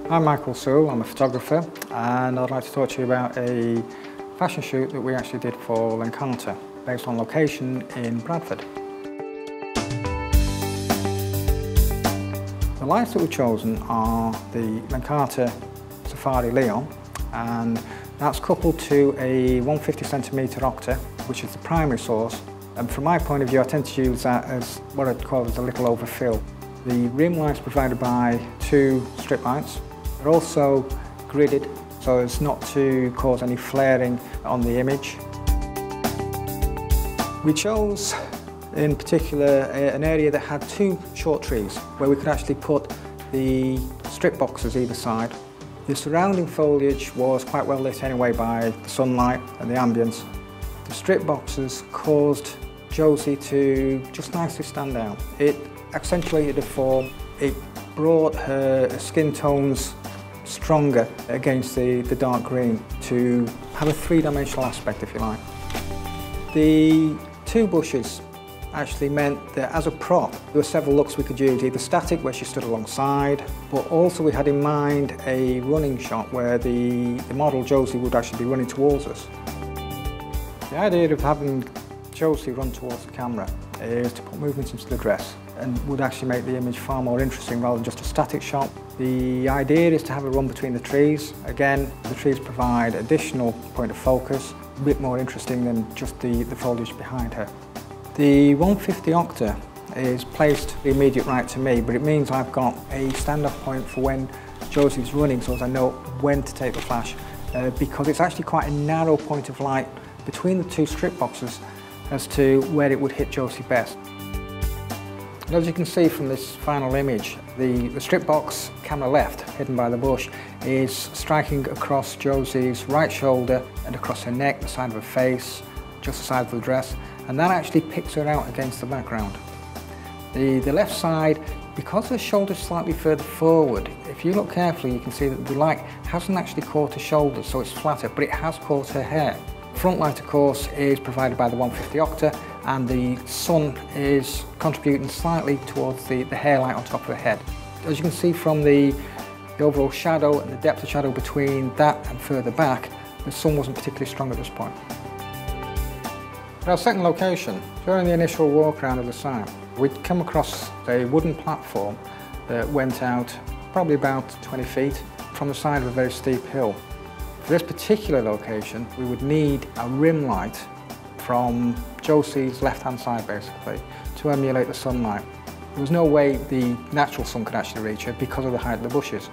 I'm Michael Sewell, I'm a photographer, and I'd like to talk to you about a fashion shoot that we actually did for Lencarta, based on location in Bradford. The lights that we've chosen are the Lencarta Safari Leon, and that's coupled to a 150cm Octa, which is the primary source. And from my point of view, I tend to use that as what I'd call as a little overfill. The rim lights provided by two strip lights. They're also gridded so as not to cause any flaring on the image. We chose in particular an area that had two short trees where we could actually put the strip boxes either side. The surrounding foliage was quite well lit anyway by the sunlight and the ambience. The strip boxes caused Josie to just nicely stand out. It accentuated her form, it brought her skin tones stronger against the dark green to have a three-dimensional aspect, if you like. The two bushes actually meant that as a prop there were several looks we could use, either static where she stood alongside, but also we had in mind a running shot where the model Josie would actually be running towards us. The idea of having Josie run towards the camera is to put movement into the dress and would actually make the image far more interesting rather than just a static shot. The idea is to have a run between the trees. Again, the trees provide additional point of focus, a bit more interesting than just the foliage behind her. The 150 Octa is placed the immediate right to me, but it means I've got a stand-off point for when Josie's running so as I know when to take the flash, because it's actually quite a narrow point of light between the two strip boxes as to where it would hit Josie best. And as you can see from this final image, the strip box, camera left, hidden by the bush, is striking across Josie's right shoulder and across her neck, the side of her face, just the side of the dress, and that actually picks her out against the background. The left side, because her shoulder's slightly further forward, if you look carefully you can see that the light hasn't actually caught her shoulders, so it's flatter, but it has caught her hair. Front light, of course, is provided by the 150 Octa, and the sun is contributing slightly towards the hair light on top of her head. As you can see from the overall shadow and the depth of shadow between that and further back, the sun wasn't particularly strong at this point. At our second location, during the initial walk around of the site, we'd come across a wooden platform that went out probably about 20 feet from the side of a very steep hill. For this particular location, we would need a rim light from Josie's left-hand side, basically, to emulate the sunlight. There was no way the natural sun could actually reach her because of the height of the bushes.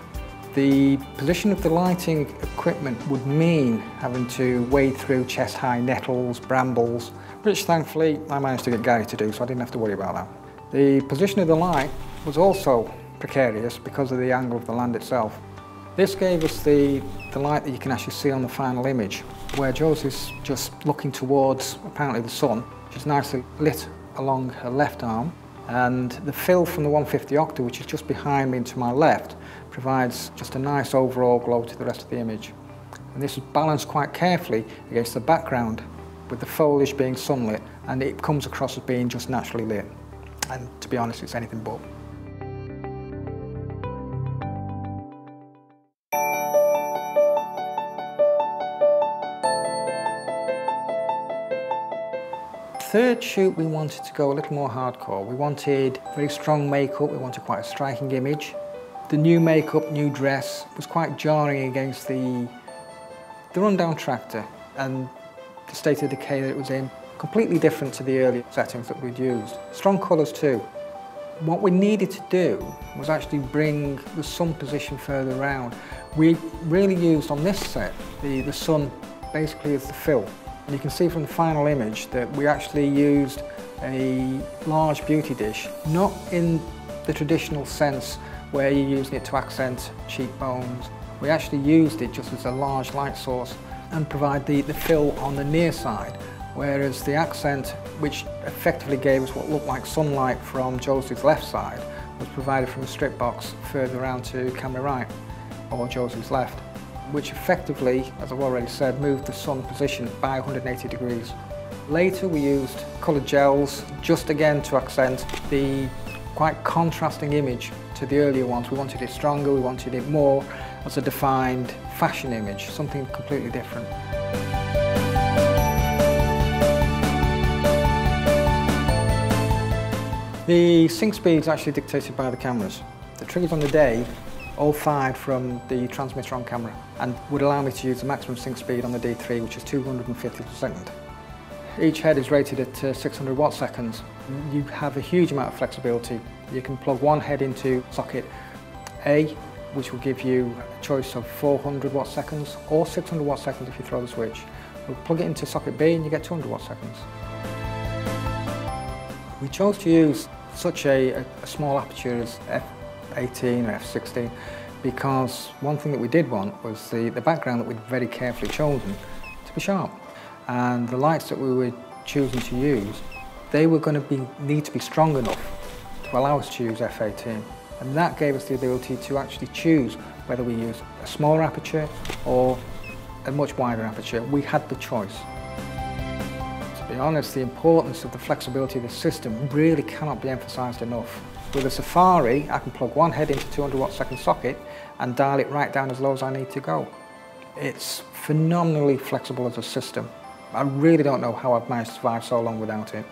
The position of the lighting equipment would mean having to wade through chest-high nettles, brambles, which thankfully I managed to get Gary to do, so I didn't have to worry about that. The position of the light was also precarious because of the angle of the land itself. This gave us the light that you can actually see on the final image, where Josie's just looking towards, apparently, the sun, which is nicely lit along her left arm, and the fill from the 150 Octa, which is just behind me and to my left, provides just a nice overall glow to the rest of the image. And this is balanced quite carefully against the background, with the foliage being sunlit, and it comes across as being just naturally lit. And to be honest, it's anything but. Third shoot, we wanted to go a little more hardcore. We wanted very strong makeup, we wanted quite a striking image. The new makeup, new dress was quite jarring against the rundown tractor and the state of decay that it was in. Completely different to the earlier settings that we'd used. Strong colours too. What we needed to do was actually bring the sun position further around. We really used on this set the sun basically as the fill. And you can see from the final image that we actually used a large beauty dish, not in the traditional sense where you're using it to accent cheekbones. We actually used it just as a large light source and provide the fill on the near side, whereas the accent, which effectively gave us what looked like sunlight from Josie's left side, was provided from a strip box further around to camera right, or Josie's left, which effectively, as I've already said, moved the sun position by 180 degrees. Later we used coloured gels, just again to accent the quite contrasting image to the earlier ones. We wanted it stronger, we wanted it more as a defined fashion image, something completely different. The sync speed is actually dictated by the cameras. The triggers on the day all fired from the transmitter on camera and would allow me to use the maximum sync speed on the D3, which is 250 per second. Each head is rated at 600 watt seconds. You have a huge amount of flexibility. You can plug one head into socket A, which will give you a choice of 400 watt seconds or 600 watt seconds if you throw the switch. We'll plug it into socket B and you get 200 watt seconds. We chose to use such a small aperture as f/18 or f/16 because one thing that we did want was the background that we'd very carefully chosen to be sharp. And the lights that we were choosing to use, they were going to need to be strong enough to allow us to use f/18. And that gave us the ability to actually choose whether we use a smaller aperture or a much wider aperture. We had the choice. To be honest, the importance of the flexibility of the system really cannot be emphasised enough. With a Safari, I can plug one head into 200 watt second socket and dial it right down as low as I need to go. It's phenomenally flexible as a system. I really don't know how I've managed to survive so long without it.